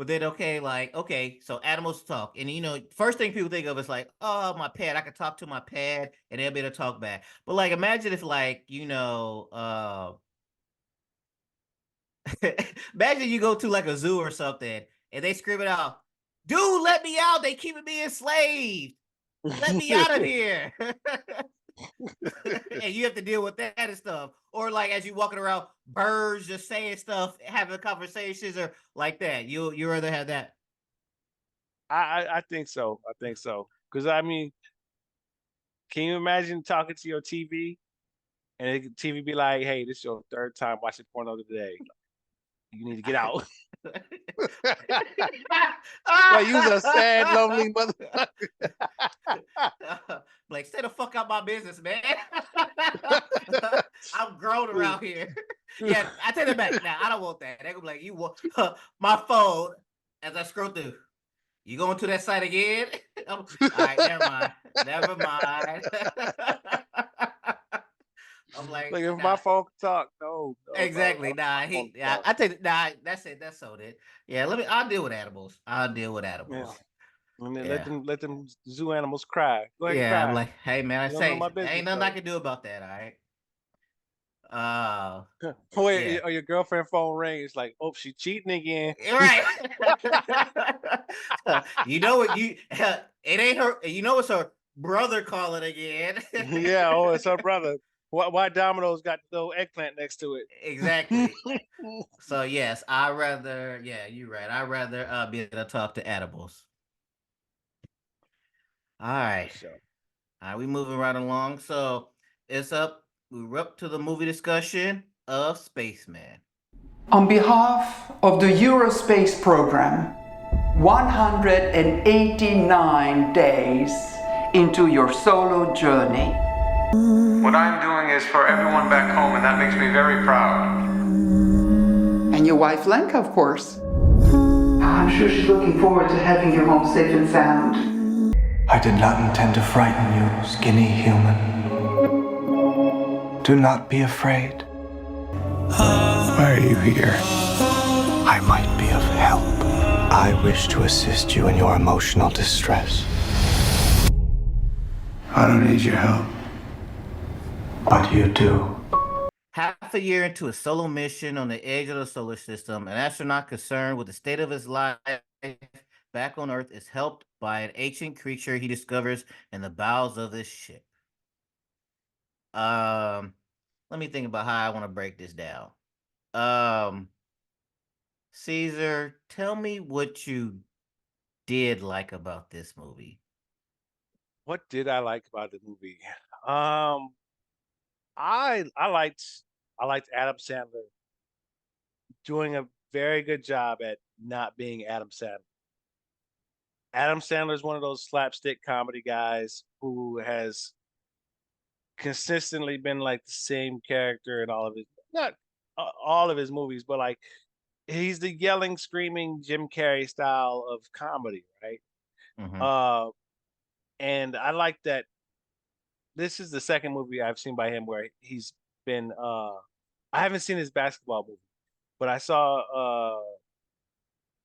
okay, like okay, so animals talk, and first thing people think of is like, oh, my pet. I could talk to my pet, and they'll be able to talk back. But like, imagine if like imagine you go to like a zoo or something, and they scream it out. dude, let me out. They keeping me enslaved. Let me out of here. And you have to deal with that and stuff. Or like as you walking around, birds just saying stuff, having conversations, or like that. You rather have that. I think so. I think so. Because I mean, can you imagine talking to your TV and the TV be like, "Hey, this is your third time watching porno today. You need to get out." Like you was a sad, lonely motherfucker. Like, stay the fuck out my business, man. I'm grown around here. Yeah, I take it back. Now I don't want that. They gonna be like, you want my phone as I scroll through. You going to that site again? All right, never mind. Never mind. I'm like, Like if my nah, phone could talk, no, no, no, exactly. my Nah, phone yeah, talk. I take nah, that's it. That's so it. Yeah, I'll deal with animals. I'll deal with Yeah, animals. and then Yeah. let them zoo animals cry. Go ahead and Yeah, I'm cry. like, hey man, I You don't know say my ain't business nothing I though. can do about that, all right? Uh Wait, yeah. or your girlfriend phone rings like, oh, she cheating again. Right. You know what you it ain't her, you know it's her brother calling again. Yeah, oh, it's her brother. Why Domino's got the little eggplant next to it? Exactly. So yes, I rather, yeah, you're right. I rather be able to talk to animals. All For right. sure. All right, we moving right along. So it's up. We're up to the movie discussion of Spaceman. On behalf of the Eurospace program, 189 days into your solo journey. What I'm doing is for everyone back home, and that makes me very proud. And your wife Lenka, of course. I'm sure she's looking forward to having you home safe and sound. I did not intend to frighten you, skinny human. Do not be afraid. Why are you here? I might be of help. I wish to assist you in your emotional distress. I don't need your help. But you do. Half a year into a solo mission on the edge of the solar system, an astronaut concerned with the state of his life back on Earth is helped by an ancient creature he discovers in the bowels of this ship. Um, Let me think about how I want to break this down. Um, Caesar, tell me what you did like about this movie. What did I like about the movie? Um, I liked Adam Sandler doing a very good job at not being Adam Sandler. Adam Sandler is one of those slapstick comedy guys who has consistently been like the same character in all of his, not all of his movies, but like he's the yelling, screaming Jim Carrey style of comedy, right? Mm-hmm. Uh, and I like that this is the second movie I've seen by him where he's been. I haven't seen his basketball movie, but I saw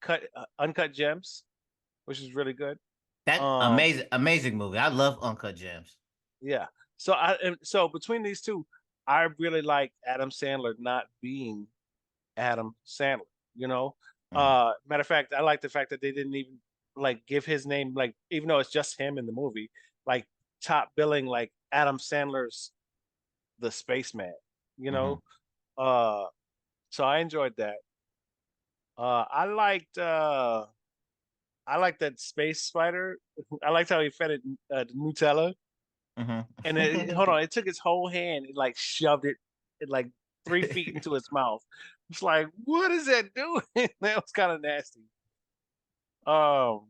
cut Uncut Gems, which is really good. That Um, amazing movie. I love Uncut Gems. yeah. So between these two, I really like Adam Sandler not being Adam Sandler. You know, Mm-hmm. matter of fact, I like the fact that they didn't even like give his name, like even though it's just him in the movie, like top billing like Adam Sandler's the Spaceman. You Mm-hmm. know, uh, so I enjoyed that. Uh, I liked uh, I liked that space spider. I liked how he fed it the Nutella, and hold Mm-hmm. on, it took his whole hand, and like shoved it like 3 feet into its mouth. It's like, what is that doing? That was kind of nasty. Um,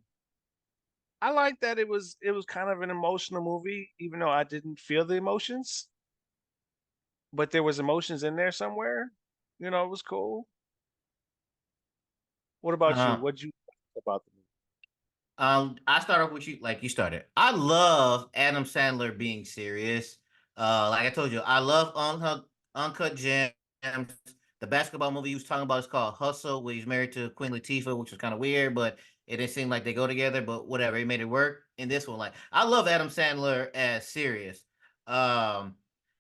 I like that it was kind of an emotional movie, even though I didn't feel the emotions, but there was emotions in there somewhere. You know, it was cool. What about you? uh, What'd you think about the movie? I start off with you like you started. I love Adam Sandler being serious. Like I told you, I love Uncut Gems. The basketball movie he was talking about is called Hustle, where he's married to Queen Latifah, which was kind of weird, but it didn't seem like they go together. But whatever, he made it work. In this one, like I love Adam Sandler as serious. Um,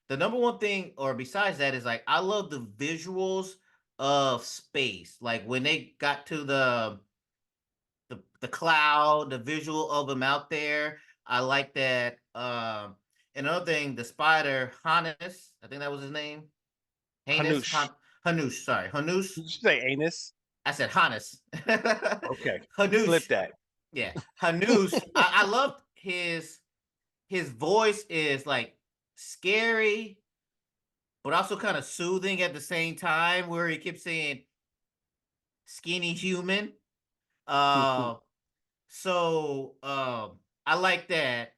the number one thing, or besides that, is like I love the visuals of space. Like when they got to the cloud, the visual of him out there. I like that. Another thing, the spider, Hannes, I think that was his name. Hannes, Hanush. Hanush, sorry, Hanush. Did you say anus? I said Hannes. Okay. Flip Hanush. that. Yeah, Hanush. I loved his voice is like scary, but also kind of soothing at the same time, where he keeps saying skinny human. Uh, I like that.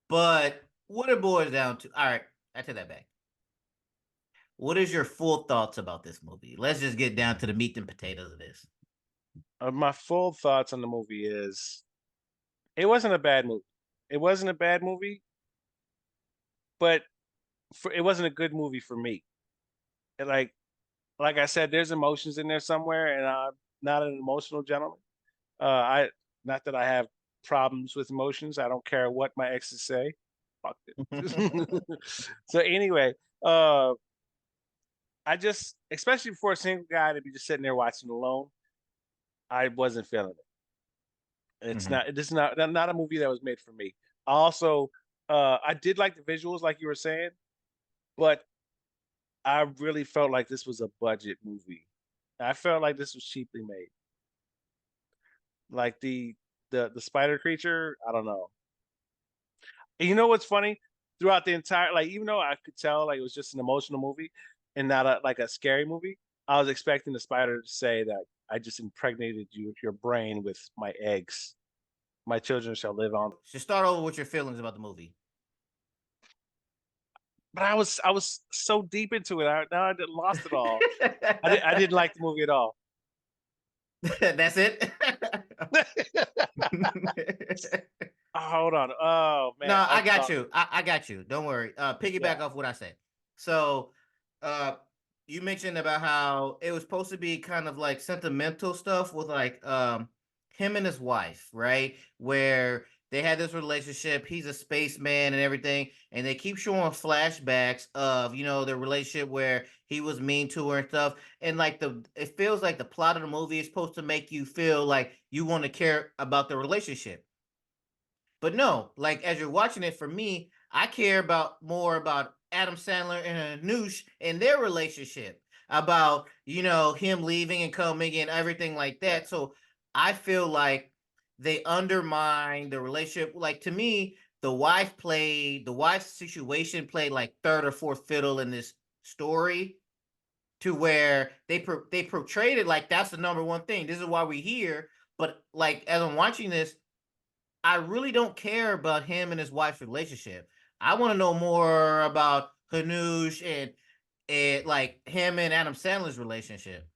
But what it boils down to, all right, I take that back. What is your full thoughts about this movie? Let's just get down to the meat and potatoes of this. My full thoughts on the movie is it wasn't a bad movie. It wasn't a bad movie, but it wasn't a good movie for me. And like I said, there's emotions in there somewhere, and I'm not an emotional gentleman. I not that I have problems with emotions. I don't care what my exes say. Fuck it. So anyway, uh, I just, especially for a single guy to be just sitting there watching alone, I wasn't feeling it. It's Mhm. not. This is not a movie that was made for me. Also, I did like the visuals, like you were saying, but I really felt like this was a budget movie. I felt like this was cheaply made. Like the spider creature, I don't know. And you know what's funny? Throughout the entire, like, even though I could tell like it was just an emotional movie and not like a scary movie, I was expecting the spider to say that I just impregnated you with your brain with my eggs. My children shall live on. Just start over with your feelings about the movie. But I was so deep into it. Now I lost it all. I didn't like the movie at all. That's it. Hold on. Oh No, man. I got you. I got you. Don't worry. Yeah. Piggyback off what I said. So, uh, you mentioned about how it was supposed to be kind of like sentimental stuff with like him and his wife, right? Where they had this relationship. He's a spaceman and everything, and they keep showing flashbacks of their relationship where he was mean to her and stuff. And like it feels like the plot of the movie is supposed to make you feel like you want to care about the relationship. But no, like as you're watching it, for me, I care about more about Adam Sandler and Anoush and their relationship, about him leaving and coming and everything like Yeah. that. So I feel like they undermine the relationship. Like to me, the wife's situation played like third or fourth fiddle in this story, to where they portrayed it like that's the number one thing. This is why we're here. But like as I'm watching this, I really don't care about him and his wife's relationship. I want to know more about Hanush and like him and Adam Sandler's relationship.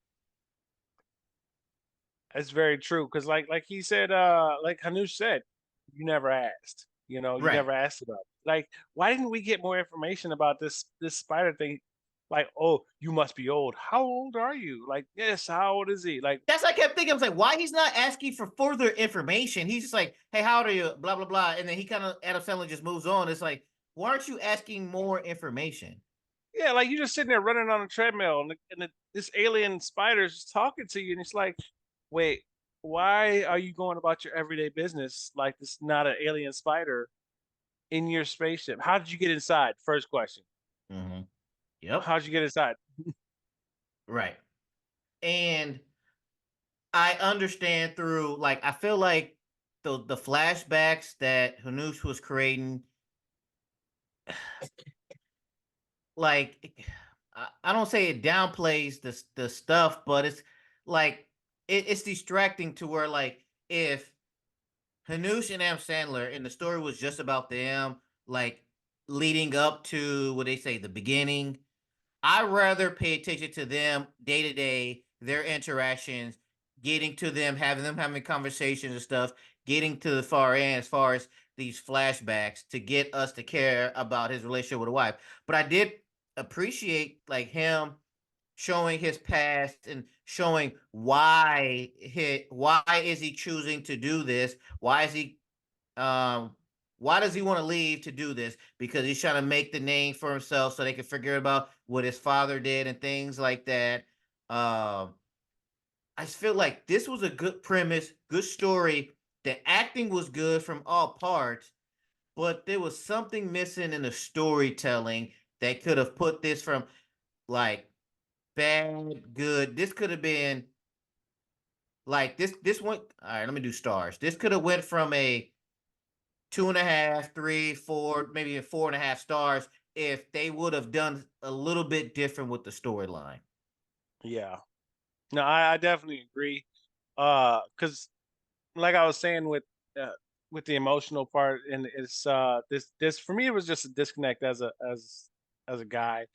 That's very true. Cause like he said, like Hanush said, you never asked. You Right. never asked about it. Like, why didn't we get more information about this spider thing? Like, oh, you must be old. How old are you? Like, yes, how old is he? Like, That's what I kept thinking. I was like, why he's not asking for further information? He's just like, hey, how old are you? Blah blah blah. And then he kind of Adam Sandler just moves on. It's like, why aren't you asking more information? yeah, like you just sitting there running on a treadmill, this alien spider is just talking to you, and it's like, wait, why are you going about your everyday business like this? Not an alien spider in your spaceship. How did you get inside? First question. Mm-hmm. Yep. How'd you get inside? Right. And I understand through, like, I feel like the flashbacks that Hanush was creating, like, I don't say it downplays the stuff, but it's like it's distracting to where, like, if Hanush and Am Sandler and the story was just about them, like leading up to what they say the beginning, I rather pay attention to them day to day, their interactions, getting to them, having conversations and stuff, getting to the far end as far as these flashbacks to get us to care about his relationship with a wife. But I did appreciate like him showing his past and showing why is he choosing to do this? Um why does he want to leave to do this? Because he's trying to make the name for himself so they can figure about what his father did and things like that. Um I just feel like this was a good premise, good story. The acting was good from all parts, but there was something missing in the storytelling that could have put this from like bad, good. This could have been like this went all right, let me do stars. This could have went from a 2.5, 3, 4, maybe a 4.5 stars if they would have done a little bit different with the storyline. Yeah. No, I definitely agree. Because like I was saying with the emotional part, and it's this for me it was just a disconnect as a guy.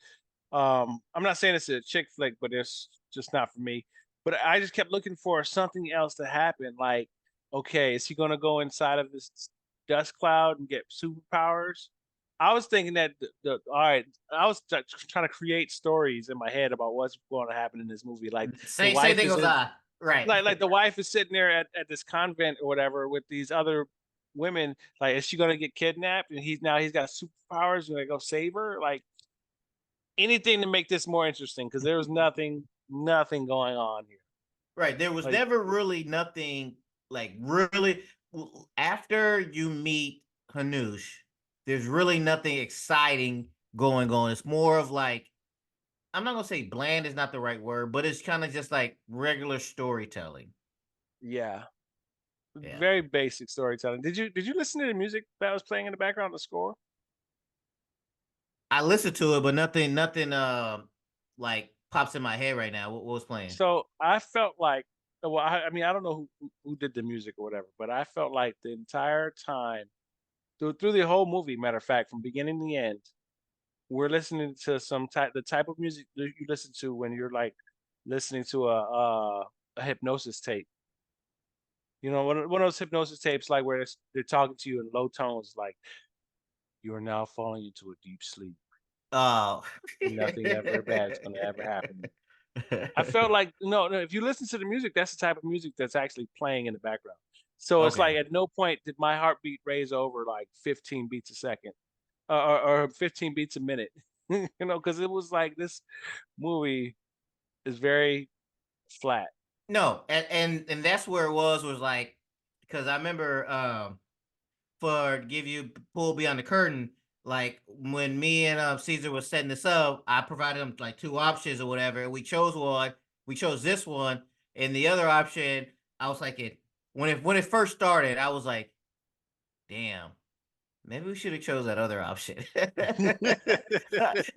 I'm not saying it's a chick flick, but it's just not for me. But I just kept looking for something else to happen. Like, okay, is he gonna go inside of this dust cloud and get superpowers? I was thinking that all right, I was trying to create stories in my head about what's going to happen in this movie. Like the Same wife thing is was in I. Right. like the wife is sitting there at this convent or whatever with these other women. Like, is she gonna get kidnapped? And he's got superpowers and they go save her? Like anything to make this more interesting because there was nothing going on here. Right. There was Like, never really nothing like really after you meet Hanush, there's really nothing exciting going on. It's more of like I'm not gonna say bland is not the right word, but it's kind of just like regular storytelling. yeah, Yeah. very basic storytelling. Did you listen to the music that was playing in the background, the score? I listened to it, but nothing like pops in my head right now. What was playing? So I felt like, well, I mean, I don't know who did the music or whatever, but I felt like the entire time through the whole movie, matter of fact, from beginning to the end, we're listening to the type of music that you listen to when you're like listening to a hypnosis tape. You know, one of those hypnosis tapes like where they're talking to you in low tones, like you are now falling into a deep sleep. Oh. Nothing ever bad is going to ever happen. I felt like no, if you listen to the music, that's the type of music that's actually playing in the background. So it's like Okay. at no point did my heartbeat raise over like 15 beats a second, or 15 beats a minute. Because it was like this movie is very flat. No, and that's where it was like because I remember for give you pull beyond the curtain, like when me and Caesar was setting this up, I provided him like two options or whatever, and we chose one. We chose this one, and the other option, I was like, when it first started, I was like, damn, maybe we should have chose that other option.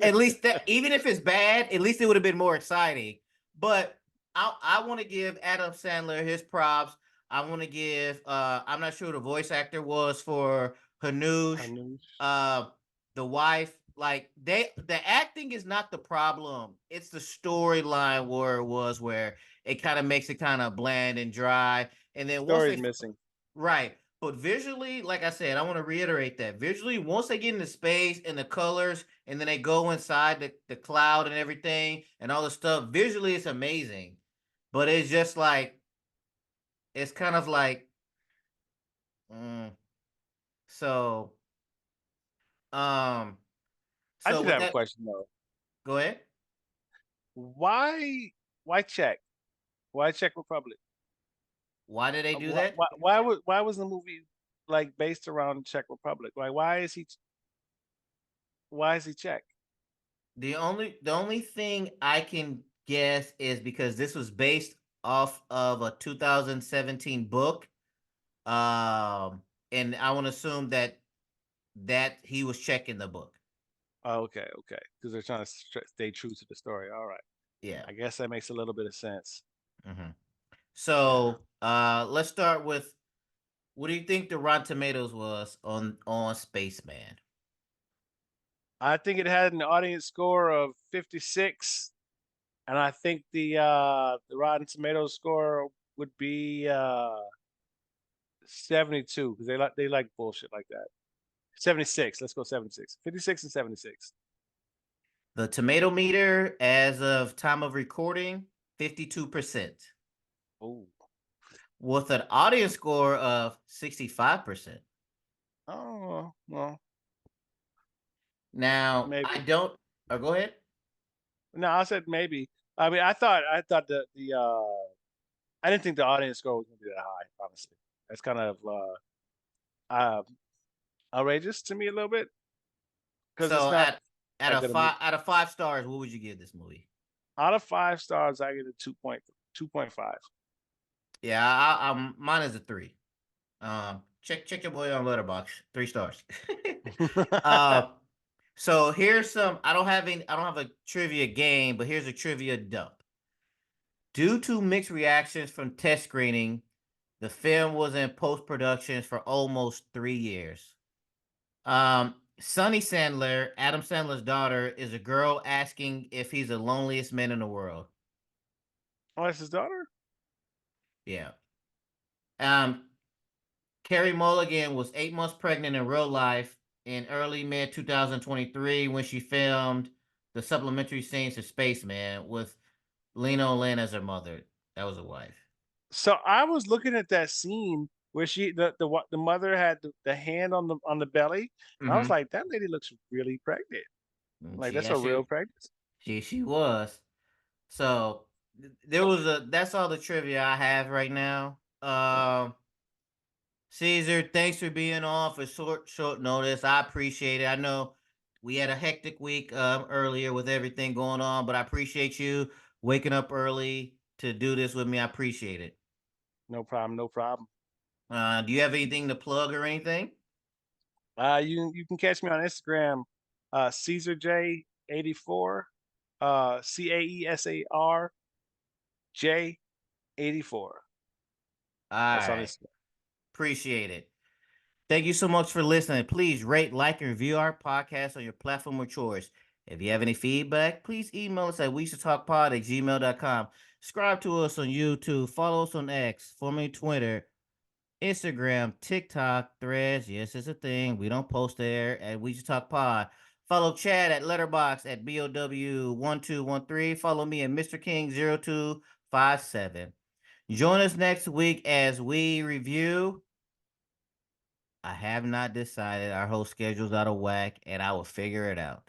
At least that, even if it's bad, at least it would have been more exciting. But I want to give Adam Sandler his props. I want to give. I'm not sure who the voice actor was for I Hanush. knew. Uh, the wife. Like the acting is not the problem. It's the storyline where it was where it kind of makes it kind of bland and dry. And then once Story's they missing. right. But visually, like I said, I want to reiterate that visually, once they get into space and the colors, and then they go inside the cloud and everything and all the stuff, visually it's amazing. But it's just like it's kind of like mm, so um I so did with have a that, question though. go ahead. Why Czech? Why Czech Republic? Why did they do Why, that? why, why was the movie like based around Czech Republic? Like, why is he Czech? The only thing I can guess is because this was based off of a 2017 book. And I want to assume that he was checking the book. Oh, okay, because they're trying to stay true to the story. All right, Yeah. I guess that makes a little bit of sense. Hmm. Yeah, So let's start with what do you think the Rotten Tomatoes was on Spaceman? I think it had an audience score of 56, and I think the Rotten Tomatoes score would be 72 because they like bullshit like that. 76. Let's go 76. 56 and 76. The tomato meter as of time of recording, 52%. Oh, With an audience score of 65%. oh, well, Now, I maybe. don't go ahead. No, I said maybe. I mean, I thought I didn't think the audience score was going to be that high. Honestly, that's kind of uh, outrageous to me a little bit because it's So not at that a good a movie. five out of 5 stars, what would you give this movie? Out of 5 stars, I get a 2.5. Yeah, mine is a 3. Check your boy on Letterboxd, 3 stars. uh, so here's some. I don't have a trivia game, but here's a trivia dump. Due to mixed reactions from test screening, the film was in post production for almost 3 years. Sunny Sandler, Adam Sandler's daughter, is a girl asking if he's the loneliest man in the world. Oh, that's his daughter. Yeah. Um, Carrie Mulligan was 8 months pregnant in real life in early mid 2023 when she filmed the supplementary scenes to Spaceman with Lena Lynn as her mother. That was a wife. So I was looking at that scene where the mother had the hand on the belly. And I was Mm-hmm. like, that lady looks really pregnant. Like She that's a real actually pregnancy. she was. So there was a that's all the trivia I have right now. Caesar, thanks for being on for short notice. I appreciate it. I know we had a hectic week earlier with everything going on, but I appreciate you waking up early to do this with me. I appreciate it. No problem. No problem. Do you have anything to plug or anything? You can catch me on Instagram, Caesar J84, CAESARJ84. All That's on right. Instagram. Appreciate it. Thank you so much for listening. Please rate, like, and review our podcast on your platform of choice. If you have any feedback, please email us at we-should-talk-pod@gmail.com. Subscribe to us on YouTube. Follow us on X, formerly Twitter, Instagram, TikTok, Threads. Yes, it's a thing. We don't post there at We Should Talk Pod. Follow Chad at Letterbox at BOW1213. Follow me at Mr. King0257. Join us next week as we review. I have not decided. Our whole schedule's out of whack, and I will figure it out.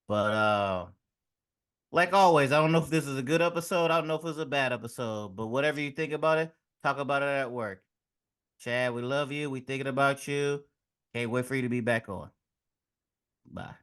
But like always, I don't know if this is a good episode. I don't know if it's a bad episode. But whatever you think about it, talk about it at work. Chad, we love you. We thinking about you. Can't wait for you to be back on. Bye.